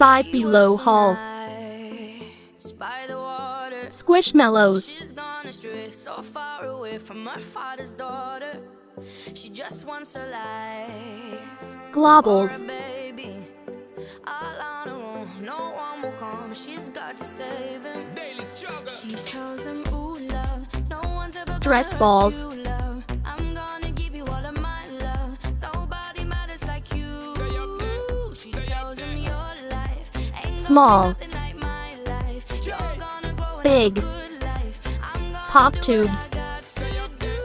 5 below hall. Squishmallows. She's gone astray, so far away from her father's daughter. She just wants a life Globbles. for a baby. All on her own, no one will come. She's got to save him. Daily struggle. She tells him, ooh, love, no one's ever Stress gonna hurt balls. you, love. I'm gonna give you all of my love. Nobody matters like you. Stay up there. She tells him your life ain't Small. nothing like my life. You're gonna grow in a Big. good life. I'm gonna Pop do tubes. what I got to do.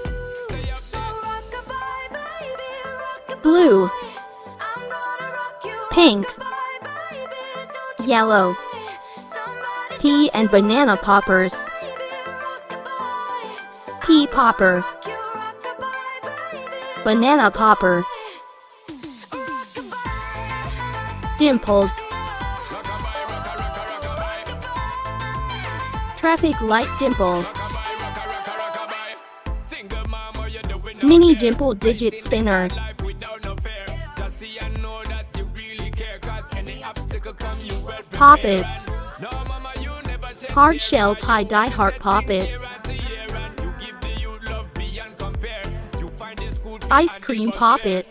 So rock-a-bye, baby, rock-a-bye. Blue. I'm gonna rock you, Pink. rock-a-bye, baby, don't you Yellow. worry. Somebody's Pea got and you, banana poppers. baby, rock-a-bye. Pea popper. Rock you, rock-a-bye, baby, Banana popper. rock-a-bye. Dimples. Traffic light dimple. Mini dimple digit spinner. Poppets. Hard shell tie-dye heart poppet. Ice cream poppet.